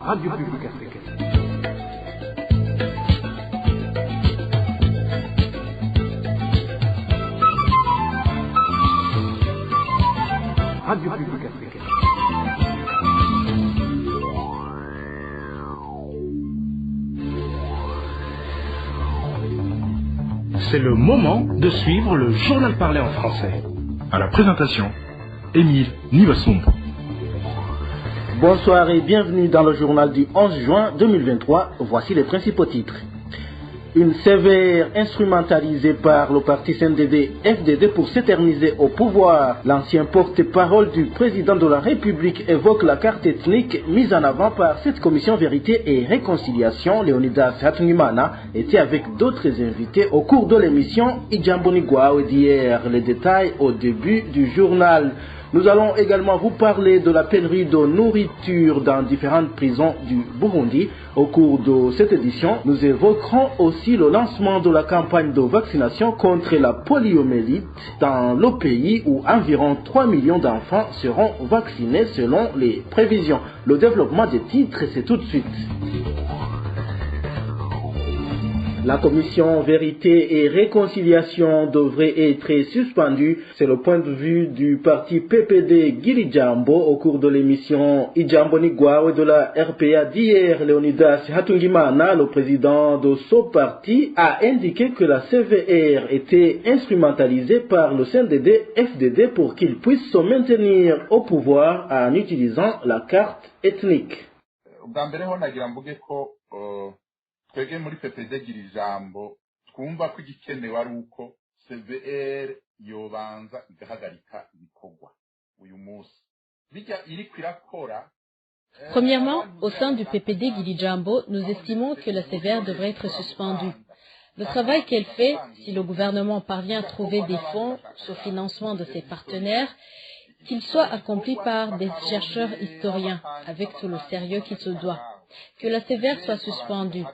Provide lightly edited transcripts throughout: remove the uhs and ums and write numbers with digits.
Radio Publique Africaine. Radio Publique Africaine. C'est le moment de suivre le journal parlé en français. À la présentation, Émile Nivasumbo. Bonsoir et bienvenue dans le journal du 11 juin 2023. Voici les principaux titres. Une sévère instrumentalisée par le parti CNDD-FDD pour s'éterniser au pouvoir. L'ancien porte-parole du président de la République évoque la carte ethnique mise en avant par cette commission Vérité et Réconciliation. Léonidas Hatungimana était avec d'autres invités au cours de l'émission Ijambonigwa d'hier. Les détails au début du journal. Nous allons également vous parler de la pénurie de nourriture dans différentes prisons du Burundi. Au cours de cette édition, nous évoquerons aussi le lancement de la campagne de vaccination contre la poliomyélite dans le pays où environ 3 millions d'enfants seront vaccinés selon les prévisions. Le développement des titres, c'est tout de suite. La commission Vérité et Réconciliation devrait être suspendue. C'est le point de vue du parti PPD Girijambo au cours de l'émission Ijambonigwa de la RPA d'hier. Léonidas Hatungimana, le président de ce parti, a indiqué que la CVR était instrumentalisée par le CNDD-FDD pour qu'il puisse se maintenir au pouvoir en utilisant la carte ethnique. twege muri PPD Girijambo twumva ko igikenewe ari uko CVR yobanza igahagarika ibikorwa uyu munsi bijya iri kwirakora. Premièrement, au sein du PPD Girijambo, nous estimons que la CVR devrait être suspendue. Le travail qu'elle fait, si le gouvernement parvient à trouver des fonds sur financement de ses partenaires, qu'il soit accompli par des chercheurs historiens, avec tout le sérieux qui se doit. Que la CVR soit suspendue.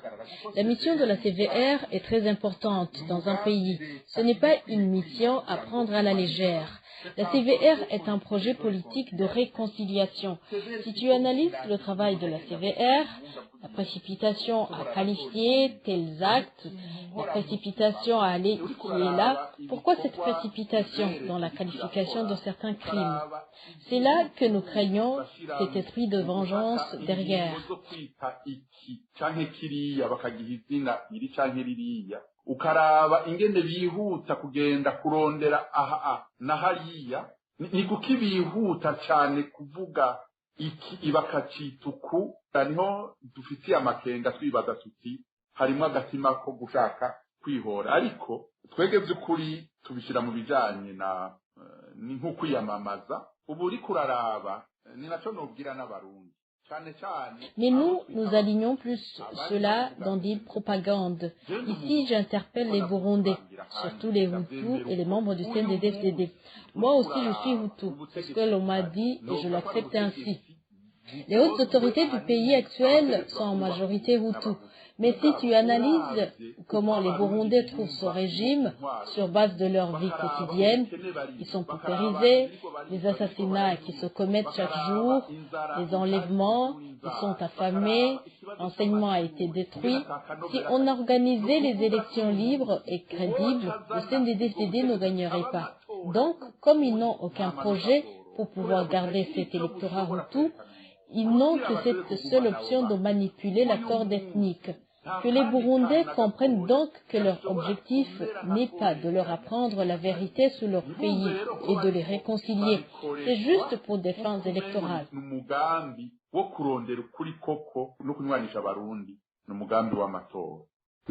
La mission de la CVR est très importante dans un pays. Ce n'est pas une mission à prendre à la légère. La CVR est un projet politique de réconciliation. Si tu analyses le travail de la CVR, la précipitation à qualifier tels actes, la précipitation à aller ici et là, pourquoi cette précipitation dans la qualification de certains crimes? C'est là que nous craignons cet esprit de vengeance derrière. Ukaraba ingene bihuta kugenda kurondera aha na hariya ni kuki bihuta cyane kuvuga iki ibakacituku niho dufitiye amakenga twibaza tuti harimo agatima ko gushaka kwihora ariko twege by'ukuri tubishyira mu bijanye na ni nko kwiyamamaza ubu uri kuraraba ni naco nobwira n'abarundi. Mais nous alignons plus cela dans des propagandes. Ici, j'interpelle les Burundais, surtout les Hutus et les membres du CNDD-FDD. Moi aussi, je suis Hutu, c'est ce que l'on m'a dit et je l'accepte ainsi. Les hautes autorités du pays actuel sont en majorité Hutus. Mais si tu analyses comment les Burundais trouvent ce régime sur base de leur vie quotidienne, ils sont paupérisés, les assassinats qui se commettent chaque jour, les enlèvements, ils sont affamés, l'enseignement a été détruit. Si on organisait les élections libres et crédibles, le CNDD-FDD ne gagnerait pas. Donc, comme ils n'ont aucun projet pour pouvoir garder cet électorat Hutu, ils n'ont que cette seule option de manipuler la corde ethnique. Que les Burundais comprennent donc que leur objectif n'est pas de leur apprendre la vérité sur leur pays et de les réconcilier. C'est juste pour des fins électorales.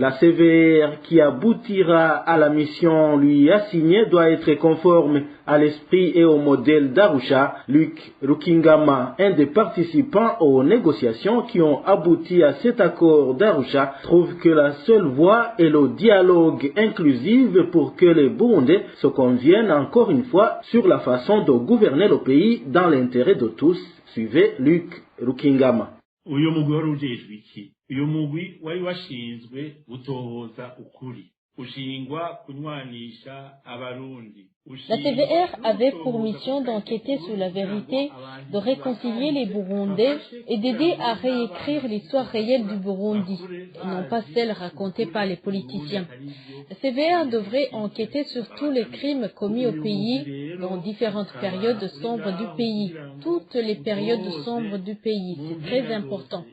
La CVR qui aboutira à la mission lui assignée doit être conforme à l'esprit et au modèle d'Arusha. Luc Rukingama, un des participants aux négociations qui ont abouti à cet accord d'Arusha, trouve que la seule voie est le dialogue inclusif pour que les Burundais se conviennent encore une fois sur la façon de gouverner le pays dans l'intérêt de tous. Suivez Luc Rukingama. uyu mugwi wari washinzwe gutohoza ukuri La CVR avait pour mission d'enquêter sur la vérité, de réconcilier les Burundais et d'aider à réécrire l'histoire réelle du Burundi, et non pas celle racontée par les politiciens. La CVR devrait enquêter sur tous les crimes commis au pays dans différentes périodes sombres du pays, toutes les périodes sombres du pays, c'est très important.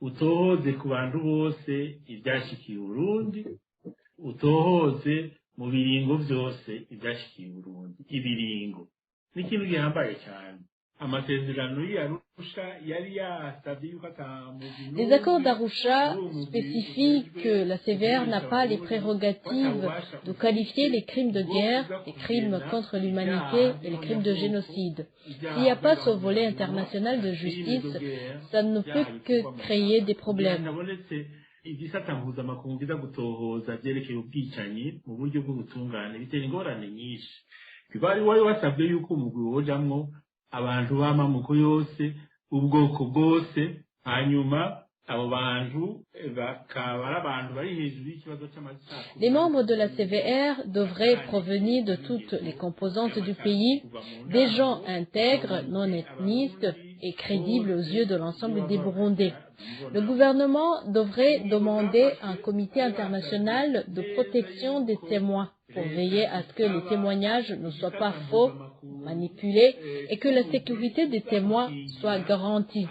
utohoze ku bantu bose ibyashikiye Burundi utohoze mu biringo byose ibyashikiye Burundi ibiringo ni ikintu gihambaye cyane amasezerano y'Arusha yari yasabye yuko Les accords d'Arusha spécifient que la CVR n'a pas les prérogatives de qualifier les crimes de guerre, les crimes contre l'humanité et les crimes de génocide. S'il n'y a pas ce volet international de justice, ça ne peut que créer des problèmes. igisata mpuzamakungu kiza gutohoza byerekeye ubwicanyi mu buryo bw'ubutungane bitera ingorane nyinshi bari wari wasabye yuko umugwi wojamwo abantu b'amoko yose ubwoko bwose hanyuma abo bantu bakaba ari abantu bari hejuru y'ikibazo cy'amacakubiri. Les membres de la CVR devraient provenir de toutes les composantes du pays, des gens intègres, non ethnistes et crédibles aux yeux de l'ensemble des Burundais. Le gouvernement devrait demander un comité international de protection des témoins pour veiller à ce que les témoignages ne soient pas faux, manipulés et que la sécurité des témoins soit garantie.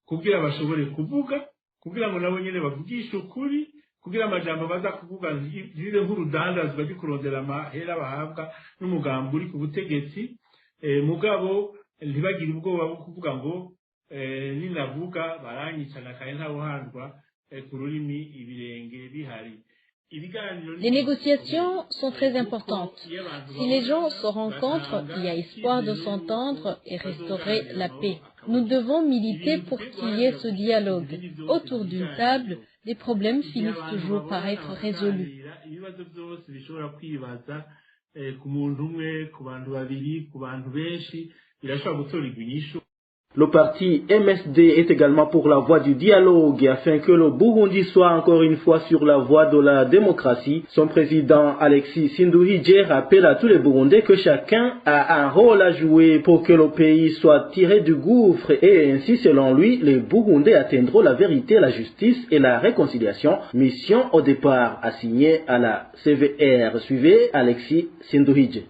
Kugira bashobore kuvuga kugira ngo nabo nyene bavugishe ukuri kugira amajambo baza kuvuga zire nk'urudandazwa gikurondera amahera bahabwa n'umugambi uri ku butegetsi mugabo ntibagire ubwoba bwo kuvuga ngo ninavuga baranyicana kandi ntabuhandwa ku rurimi ibirenge bihari. Les négociations sont très importantes. Si les gens se rencontrent, il y a espoir de s'entendre et restaurer la paix. Nous devons militer pour qu'il y ait ce dialogue. Autour d'une table, les problèmes finissent toujours par être résolus. Le parti MSD est également pour la voie du dialogue afin que le Burundi soit encore une fois sur la voie de la démocratie. Son président Alexis Sinduhije rappelle à tous les Burundais que chacun a un rôle à jouer pour que le pays soit tiré du gouffre et ainsi, selon lui, les Burundais atteindront la vérité, la justice et la réconciliation. Mission au départ assignée à la CVR. Suivez Alexis Sinduhije.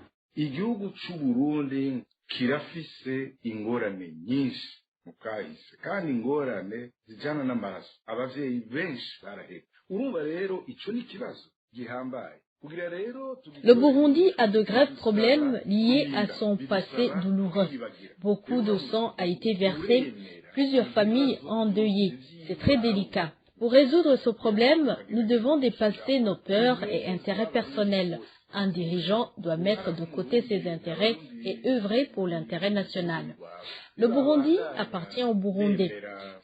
kirafise ingorane nyinshi mu kahise kandi ingorane zijana n'amaraso abavyeyi benshi baraheka urumva rero ico ni kibazo gihambaye. Le Burundi a de graves problèmes liés à son passé douloureux. Beaucoup de sang a été versé, plusieurs familles endeuillées. C'est très délicat. Pour résoudre ce problème, nous devons dépasser nos peurs et intérêts personnels. Un dirigeant doit mettre de côté ses intérêts et œuvrer pour l'intérêt national. Le Burundi appartient aux Burundais.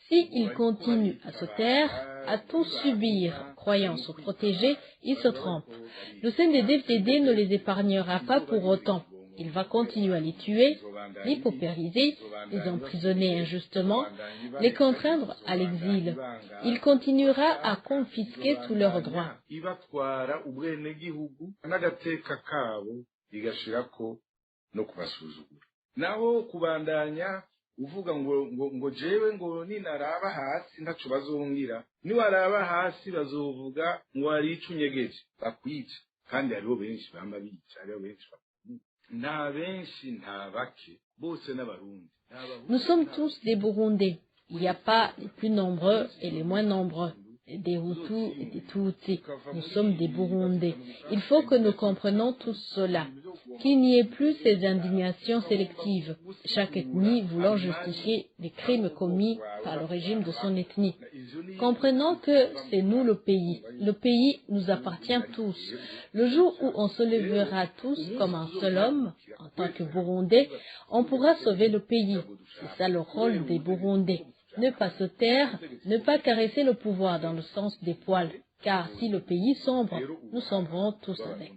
S'ils continuent à se taire, à tout subir, croyant se protéger, ils se trompent. Le CNDD-FDD ne les épargnera pas pour autant. Il va continuer à les tuer, les paupériser, les emprisonner injustement, les contraindre à l'exil. Il continuera à confisquer tous leurs droits. uvuga ngo jewe ngo ninaraba hasi ntaco bazongira niwaraba hasi bazovuga ngo ari icunyegeje bakwica kandi hariho benshi bamba bica hariho benshi nta benshi nta bake bose n'abarundi. Nous sommes tous des Burundais. Il n'y a pas les plus nombreux et les moins nombreux, des Hutus et des Tutsis. Nous sommes des Burundais. Il faut que nous comprenions tous cela, qu'il n'y ait plus ces indignations sélectives, chaque ethnie voulant justifier les crimes commis par le régime de son ethnie. Comprenons que c'est nous le pays. Le pays nous appartient tous. Le jour où on se lèvera tous comme un seul homme, en tant que Burundais, on pourra sauver le pays. C'est ça le rôle des Burundais. Ne pas se taire, ne pas caresser le pouvoir dans le sens des poils, car si le pays sombre, nous sombrons tous avec.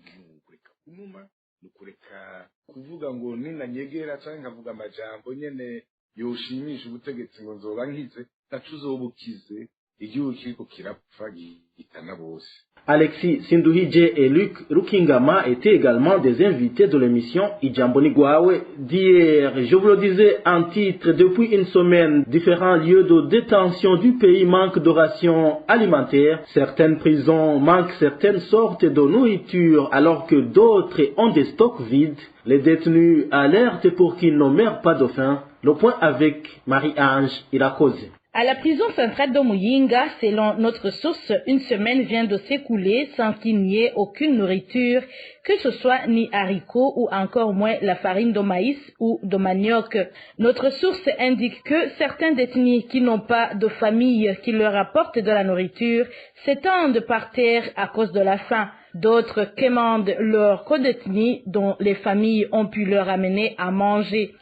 Kuvuga ngo ninanyegera cyangwa nkavuga amajambo nyene yoshimisha ubutegetsi ngo nzoba nkize nacuzobukize igihugu kiriko kirapfa gihitana bose. Alexis Sinduhije et Luc Rukingama étaient également des invités de l'émission Ijamboni Gwawe d'hier. Je vous le disais en titre, depuis une semaine, différents lieux de détention du pays manquent de rations alimentaires. Certaines prisons manquent certaines sortes de nourriture alors que d'autres ont des stocks vides. Les détenus alertent pour qu'ils ne meurent pas de faim. Le point avec Marie-Ange Irakoze. À la prison centrale de Muyinga, selon notre source, une semaine vient de s'écouler sans qu'il n'y ait aucune nourriture, que ce soit ni haricots ou encore moins la farine de maïs ou de manioc. Notre source indique que certains détenus qui n'ont pas de famille qui leur apporte de la nourriture s'étendent par terre à cause de la faim. D'autres commandent leurs codétenus dont les familles ont pu leur amener à manger.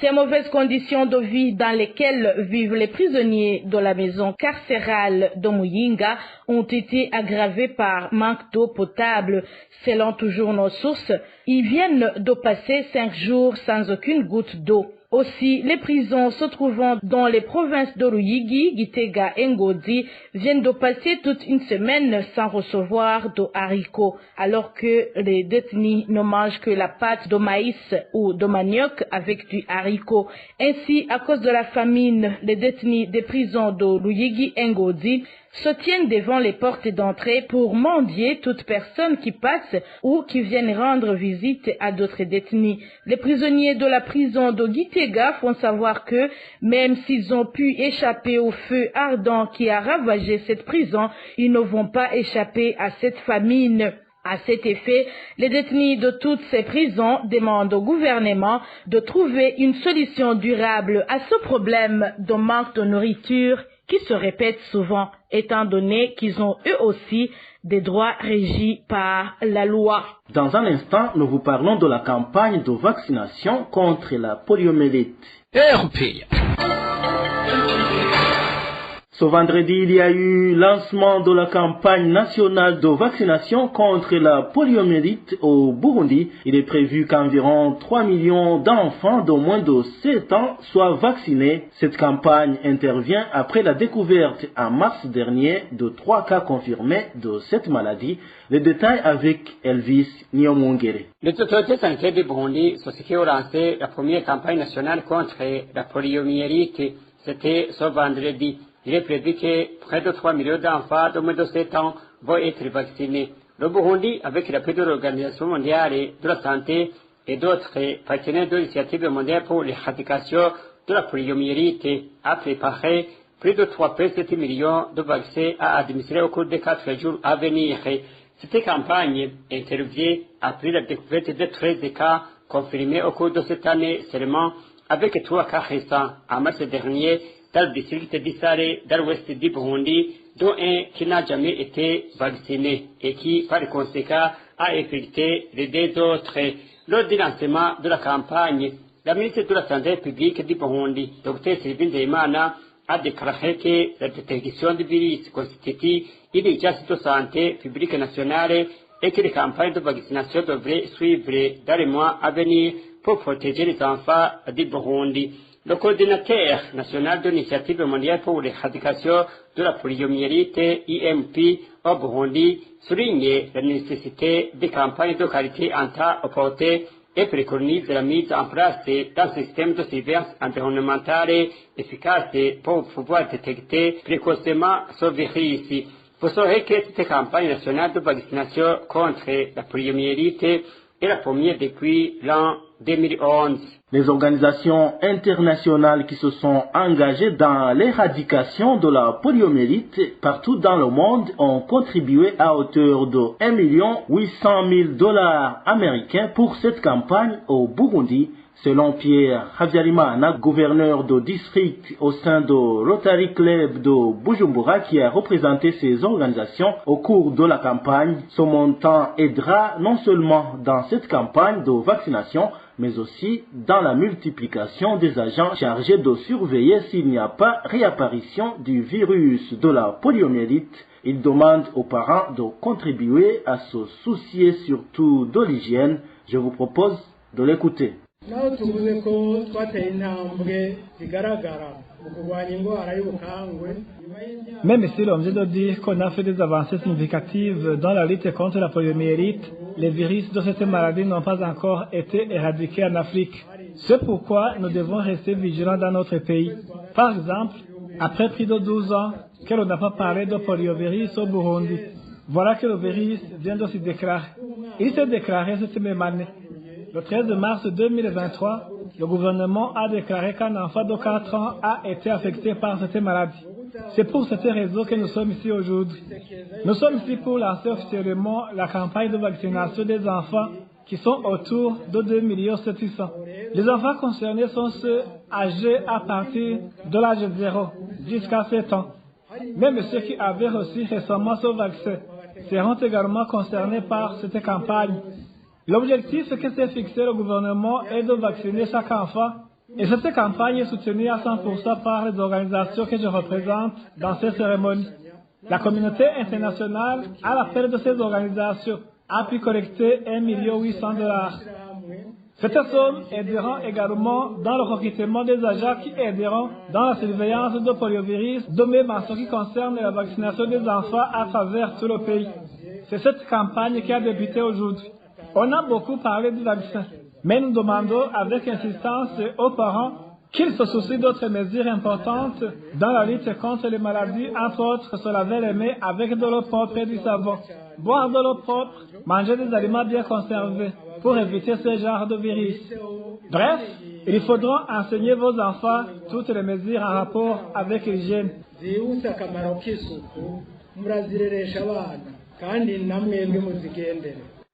Ces mauvaises conditions de vie dans lesquelles vivent les prisonniers de la maison carcérale de Muyinga ont été aggravées par manque d'eau potable. Selon toujours nos sources, ils viennent de passer 5 jours sans aucune goutte d'eau. Aussi, les prisons se trouvant dans les provinces de Ruyigi, Gitega et Ngozi viennent de passer toute une semaine sans recevoir de haricots, alors que les détenus ne mangent que la pâte de maïs ou de manioc avec du haricot. Ainsi, à cause de la famine, les détenus des prisons de Ruyigi et Ngozi se tiennent devant les portes d'entrée pour mendier toute personne qui passe ou qui vienne rendre visite à d'autres détenus. Les prisonniers de la prison de Gitega font savoir que, même s'ils ont pu échapper au feu ardent qui a ravagé cette prison, ils ne vont pas échapper à cette famine. À cet effet, les détenus de toutes ces prisons demandent au gouvernement de trouver une solution durable à ce problème de manque de nourriture qui se répète souvent, étant donné qu'ils ont eux aussi des droits régis par la loi. Dans un instant, nous vous parlons de la campagne de vaccination contre la poliomyélite. Ce vendredi, il y a eu lancement de la campagne nationale de vaccination contre la poliomyélite au Burundi. Il est prévu qu'environ 3 millions d'enfants de moins de 7 ans soient vaccinés. Cette campagne intervient après la découverte en mars dernier de 3 cas confirmés de cette maladie. Les détails avec Elvis Nyomungere. Les autorités sanitaires du Burundi ont lancé la première campagne nationale contre la poliomyélite. C'était ce vendredi. Il est prévu que près de 3 millions d'enfants de moins de 7 ans vont être vaccinés. Le Burundi, avec l'appui de l'Organisation mondiale de la santé et d'autres partenaires de l'initiative mondiale pour l'éradication de la poliomyélite, a préparé plus de 3,7 millions de vaccins à administrer au cours des 4 jours à venir. Cette campagne intervient après la découverte de 13 cas confirmés au cours de cette année seulement, avec 3 cas récents en mars dernier dans le district d'Isare, dans l'ouest du Burundi, dont un qui n'a jamais été vacciné et qui, par conséquent, a infecté les 2 autres. Lors du lancement de la campagne, la ministre de la Santé publique du Burundi, Dr Sylvain Nzeyimana, a déclaré que la détection du virus constitue une urgence de santé publique nationale et que les campagnes de vaccination devraient suivre dans les mois à venir pour protéger les enfants du Burundi. Le coordinateur national de l'initiative mondiale pour l'éradication de la poliomyélite, IMP, au Burundi, souligne la nécessité des campagnes de qualité en temps opportun et préconise la mise en place d'un système de surveillance environnementale efficace pour pouvoir détecter précocement ce virus. Vous saurez que cette campagne nationale de vaccination contre la poliomyélite est la première depuis l'an 2011. Les organisations internationales qui se sont engagées dans l'éradication de la poliomyélite partout dans le monde ont contribué à hauteur de $1 800 000 américains pour cette campagne au Burundi. Selon Pierre Habyarimana, gouverneur de district au sein de Rotary Club de Bujumbura qui a représenté ces organisations au cours de la campagne, ce montant aidera non seulement dans cette campagne de vaccination, mais aussi dans la multiplication des agents chargés de surveiller s'il n'y a pas réapparition du virus de la poliomyélite. Il demande aux parents de contribuer à se soucier surtout de l'hygiène. Je vous propose de l'écouter. naho tuvuze ko twateye intambwe zigaragara mu kurwanya indwara y'ubukangwe. Même si l'on vient de dire qu'on a fait des avancées significatives dans la lutte contre la poliomyélite, les virus de cette maladie n'ont pas encore été éradiqués en Afrique. C'est pourquoi nous devons rester vigilants dans notre pays. Par exemple, après plus de 12 ans que l'on n'a pas parlé de poliovirus au Burundi, voilà que le virus vient de se déclarer. Il s'est déclaré cette même année. Le 13 mars 2023, le gouvernement a déclaré qu'un enfant de 4 ans a été affecté par cette maladie. C'est pour cette raison que nous sommes ici aujourd'hui. Nous sommes ici pour lancer officiellement la campagne de vaccination des enfants qui sont autour de 2 700 000. Les enfants concernés sont ceux âgés à partir de l'âge 0 jusqu'à 7 ans. Même ceux qui avaient reçu récemment ce vaccin seront également concernés par cette campagne. L'objectif que s'est fixé le gouvernement est de vacciner chaque enfant. Et cette campagne est soutenue à 100% par les organisations que je représente dans ces cérémonies. La communauté internationale, à l'appel de ces organisations, a pu collecter 1 800 000 $. Cette somme aidera également dans le recrutement des agents qui aideront dans la surveillance de poliovirus, de même en ce qui concerne la vaccination des enfants à travers tout le pays. C'est cette campagne qui a débuté aujourd'hui. On a beaucoup parlé du vaccin, mais nous demandons avec insistance aux parents qu'ils se soucient d'autres mesures importantes dans la lutte contre les maladies, entre autres se laver les mains avec de l'eau propre et du savon, boire de l'eau propre, manger des aliments bien conservés pour éviter ce genre de virus. Bref, il faudra enseigner vos enfants toutes les mesures en rapport avec l'hygiène.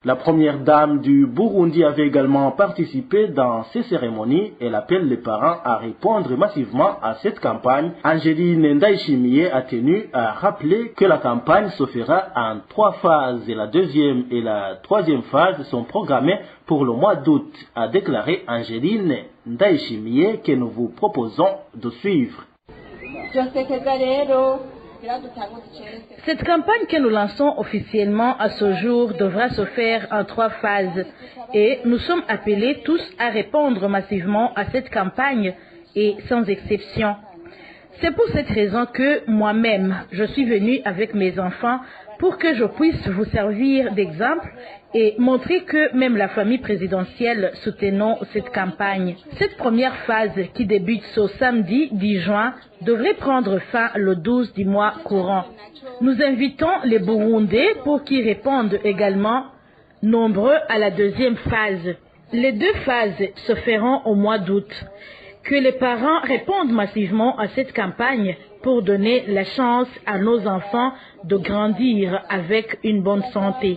La première dame du Burundi avait également participé dans ces cérémonies. Elle appelle les parents à répondre massivement à cette campagne. Angeline Ndaishimiye a tenu à rappeler que la campagne se fera en 3 phases et la 2e et la 3e phase sont programmées pour le mois d'août, a déclaré Angeline Ndaishimiye que nous vous proposons de suivre. Cette campagne que nous lançons officiellement à ce jour devra se faire en 3 phases et nous sommes appelés tous à répondre massivement à cette campagne et sans exception. C'est pour cette raison que moi-même, je suis venue avec mes enfants pour que je puisse vous servir d'exemple et montrer que même la famille présidentielle soutenons cette campagne. Cette première phase qui débute ce samedi 10 juin devrait prendre fin le 12 du mois courant. Nous invitons les Burundais pour qu'ils répondent également nombreux à la 2e phase. Les 2 phases se feront au mois d'août. Que les parents répondent massivement à cette campagne pour donner la chance à nos enfants de grandir avec une bonne santé.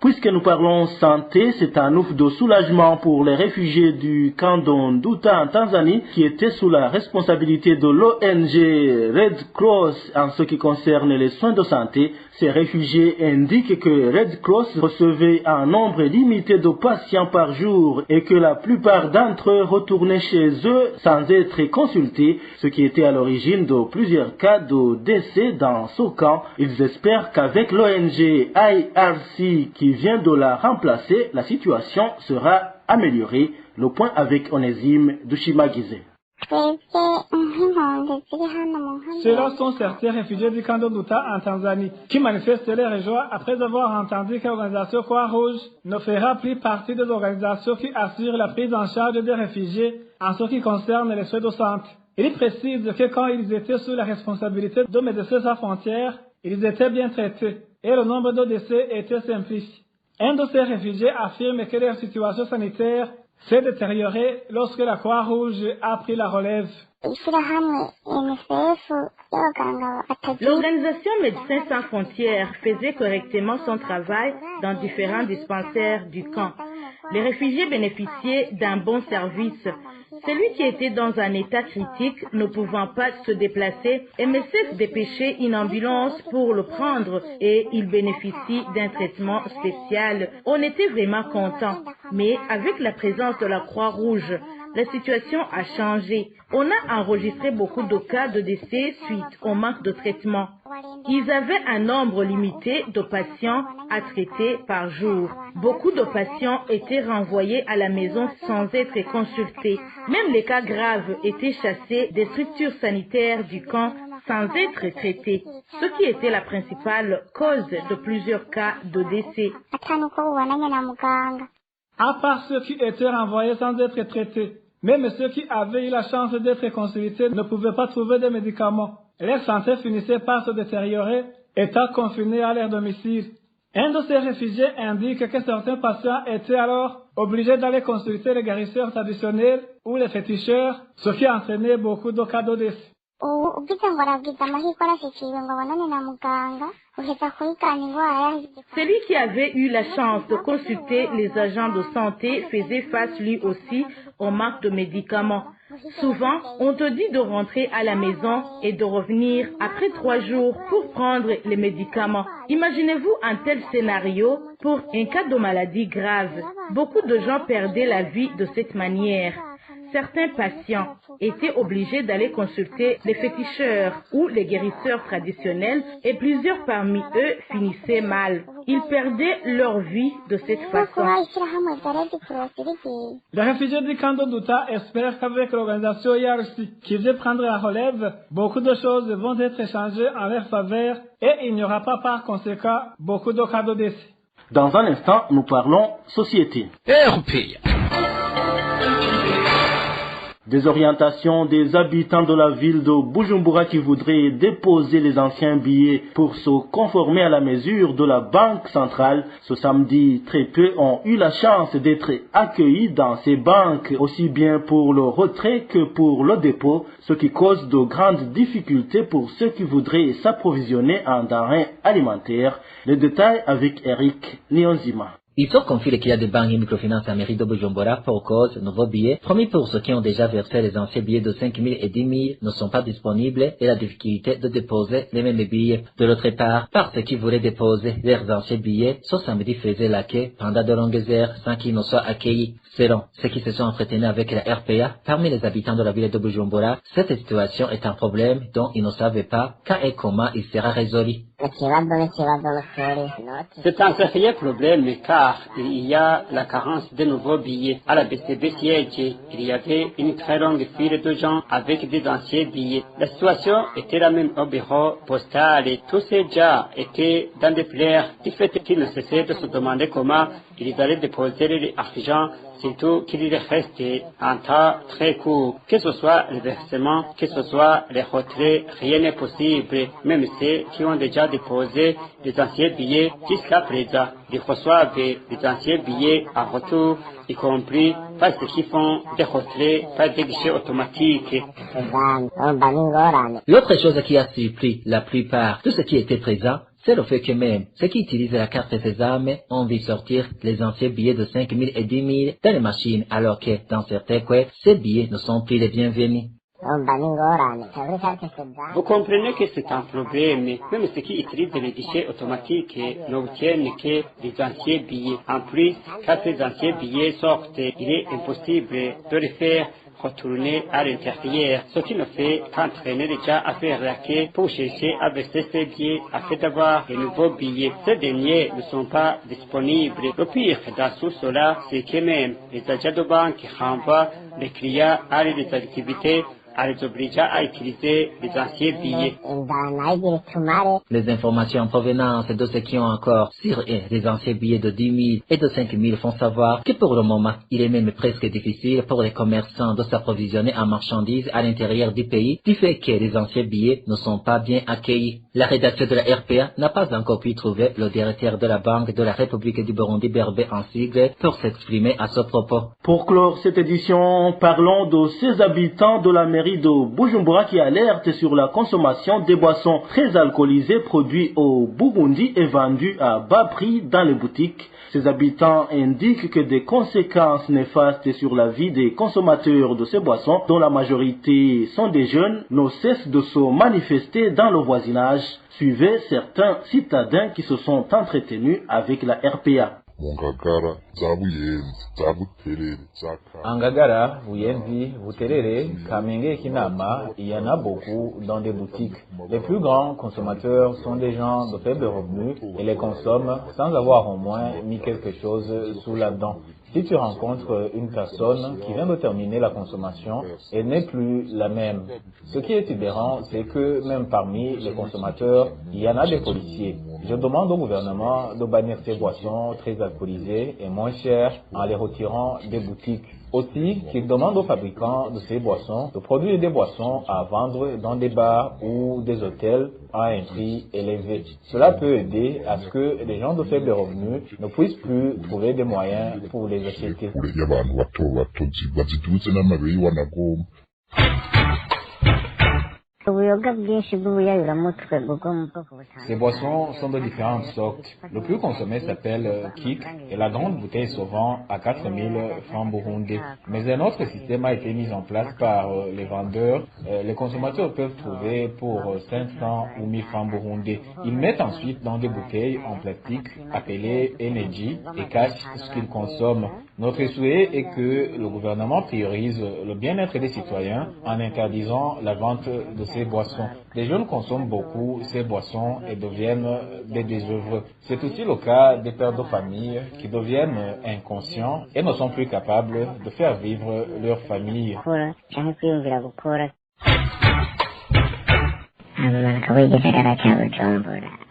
Puisque nous parlons santé, c'est un ouf de soulagement pour les réfugiés du camp d'Onduta en Tanzanie qui étaient sous la responsabilité de l'ONG Red Cross en ce qui concerne les soins de santé. Ces réfugiés indiquent que Red Cross recevait un nombre limité de patients par jour et que la plupart d'entre eux retournaient chez eux sans être consultés, ce qui était à l'origine de plusieurs cas de décès dans ce camp. Ils espèrent qu'avec l'ONG IRC qui vient de la remplacer, la situation sera améliorée. Le point avec Onésime Dushimagize. Ceux-là sont certains réfugiés du camp d'Onduta en Tanzanie qui manifestent leur joie après avoir entendu que l'organisation Croix-Rouge ne fera plus partie des organisations qui assurent la prise en charge des réfugiés en ce qui concerne les soins de santé. Ils précisent que quand ils étaient sous la responsabilité de Médecins sans frontières, ils étaient bien traités et le nombre de décès était simplifié. Un de ces réfugiés affirme que leur situation sanitaire s'est détériorée lorsque la Croix-Rouge a pris la relève. L'organisation Médecins sans frontières faisait correctement son travail dans différents dispensaires du camp. Les réfugiés bénéficiaient d'un bon service. Celui qui était dans un état critique, ne pouvant pas se déplacer, MSF dépêchait une ambulance pour le prendre et il bénéficie d'un traitement spécial. On était vraiment contents. Mais avec la présence de la Croix-Rouge, la situation a changé. On a enregistré beaucoup de cas de décès suite au manque de traitement. Ils avaient un nombre limité de patients à traiter par jour. Beaucoup de patients étaient renvoyés à la maison sans être consultés. Même les cas graves étaient chassés des structures sanitaires du camp sans être traités, ce qui était la principale cause de plusieurs cas de décès. À part ceux qui étaient renvoyés sans être traités, même ceux qui avaient eu la chance d'être consultés ne pouvaient pas trouver de médicaments. Leur santé finissait par se détériorer, étant confinés à leur domicile. Un de ces réfugiés indique que certains patients étaient alors obligés d'aller consulter les guérisseurs traditionnels ou les féticheurs, ce qui entraînait beaucoup de cas de décès. Celui qui avait eu la chance de consulter les agents de santé faisait face lui aussi au manque de médicaments. Souvent, on te dit de rentrer à la maison et de revenir après 3 jours pour prendre les médicaments. Imaginez-vous un tel scénario pour un cas de maladie grave. Beaucoup de gens perdaient la vie de cette manière. Certains patients étaient obligés d'aller consulter les féticheurs ou les guérisseurs traditionnels et plusieurs parmi eux finissaient mal. Ils perdaient leur vie de cette façon. Les réfugiés du camp de Douta espèrent qu'avec l'organisation IRC qui vient prendre la relève, beaucoup de choses vont être changées en leur faveur et il n'y aura pas par conséquent beaucoup de cas de décès. Dans un instant, nous parlons société. Désorientation des habitants de la ville de Bujumbura qui voudraient déposer les anciens billets pour se conformer à la mesure de la Banque centrale. Ce samedi, très peu ont eu la chance d'être accueillis dans ces banques, aussi bien pour le retrait que pour le dépôt, ce qui cause de grandes difficultés pour ceux qui voudraient s'approvisionner en denrées alimentaires. Les détails avec Eric Nionzima. Ils ont confié qu'il y a des banques et microfinances à mairie de Bujumbura pour cause nouveaux billets, promis pour ceux qui ont déjà versé les anciens billets de 5 000 et 10 000 ne sont pas disponibles et la difficulté de déposer les mêmes billets. De l'autre part, par ceux qui voulaient déposer leurs anciens billets, ce samedi faisait la queue pendant de longues heures sans qu'ils ne soient accueillis. Selon ceux qui se sont entretenus avec la RPA, parmi les habitants de la ville de Bujumbura, cette situation est un problème dont ils ne savaient pas quand et comment il sera résolu. C'est un sérieux problème car il y a la carence de nouveaux billets. À la BCB siège, il y avait une très longue file de gens avec des anciens billets. La situation était la même au bureau postal et tous ces gens étaient dans des pleurs. Du fait qu'ils ne cessaient de se demander comment ils allaient déposer l'argent, surtout qu'il restait un temps très court. Que ce soit le versement, que ce soit les retraits, rien n'est possible. Même ceux qui ont déjà déposé les anciens billets jusqu'à présent, ils reçoivent les anciens billets en retour, y compris pas ceux qui font des retraits, pas des guichets automatiques. L'autre chose qui a surpris la plupart de ceux qui étaient présents, c'est le fait que même ceux qui utilisent la carte Sésame ont vu sortir les anciens billets de 5 000 et 10 000 dans les machines, alors que dans certains coins, ces billets ne sont plus les bienvenus. Vous comprenez que c'est un problème. Même ceux qui utilisent les guichets automatiques n'obtiennent que les anciens billets. En plus, quand les anciens billets sortent, il est impossible de les faire retourner à l'intérieur, ce qui ne fait qu'entraîner les gens à faire la queue pour chercher à verser ces billets afin d'avoir de nouveaux billets. Ces derniers ne sont pas disponibles. Le pire dans tout cela, c'est que même les agents de banque renvoient les clients à les activités à les obligeant à utiliser les anciens billets. Les informations en provenance de ceux qui ont encore sur eux les anciens billets de 10 000 et de 5 000 font savoir que pour le moment, il est même presque difficile pour les commerçants de s'approvisionner en marchandises à l'intérieur du pays, du fait que les anciens billets ne sont pas bien accueillis. La rédaction de la RPA n'a pas encore pu trouver le directeur de la Banque de la République du Burundi, Berbe en sigle, pour s'exprimer à ce propos. Pour clore cette édition, parlons de ces habitants de la mairie de Bujumbura qui alertent sur la consommation des boissons très alcoolisées produites au Burundi et vendues à bas prix dans les boutiques. Ces habitants indiquent que des conséquences néfastes sur la vie des consommateurs de ces boissons, dont la majorité sont des jeunes, ne cessent de se manifester dans le voisinage. Suivez certains citadins qui se sont entretenus avec la RPA. En Ngagara, Buyenzi, Buterere, Kamenge et Kinama, il y en a beaucoup dans des boutiques. Les plus grands consommateurs sont des gens de faibles revenus et les consomment sans avoir au moins mis quelque chose sous la dent. Si tu rencontres une personne qui vient de terminer la consommation, elle n'est plus la même. Ce qui est aberrant, c'est que même parmi les consommateurs, il y en a des policiers. Je demande au gouvernement de bannir ces boissons très alcoolisées et moins chères en les retirant des boutiques. Aussi, qu'il demande aux fabricants de ces boissons de produire des boissons à vendre dans des bars ou des hôtels à un prix élevé. Cela peut aider à ce que les gens de faibles revenus ne puissent plus trouver des moyens pour les acheter. Ces boissons sont de différentes sortes. Le plus consommé s'appelle Kik et la grande bouteille se vend à 4000 francs burundais. Mais un autre système a été mis en place par les vendeurs. Les consommateurs peuvent trouver pour 500 ou 1000 francs burundais. Ils mettent ensuite dans des bouteilles en plastique appelées Energy et cachent ce qu'ils consomment. Notre souhait est que le gouvernement priorise le bien-être des citoyens en interdisant la vente de ces boissons. Les jeunes consomment beaucoup ces boissons et deviennent des désœuvreux. C'est aussi le cas des pères de famille qui deviennent inconscients et ne sont plus capables de faire vivre leur famille.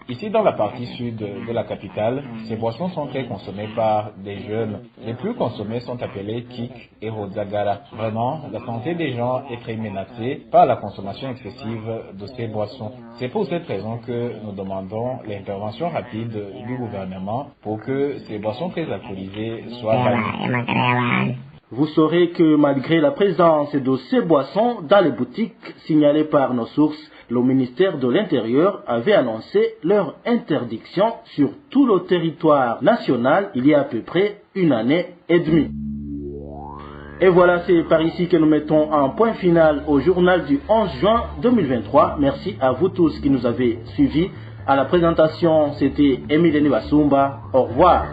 Ici, dans la partie sud de la capitale, ces boissons sont très consommées par des jeunes. Les plus consommés sont appelés Kik et Hodzagara. Vraiment, la santé des gens est très menacée par la consommation excessive de ces boissons. C'est pour cette raison que nous demandons l'intervention rapide du gouvernement pour que ces boissons très alcoolisées soient bannies. Vous saurez que malgré la présence de ces boissons dans les boutiques signalées par nos sources, le ministère de l'Intérieur avait annoncé leur interdiction sur tout le territoire national il y a à peu près une année et demie. Et voilà, c'est par ici que nous mettons un point final au journal du 11 juin 2023. Merci à vous tous qui nous avez suivis. À la présentation, c'était Émile Nibasumba. Au revoir.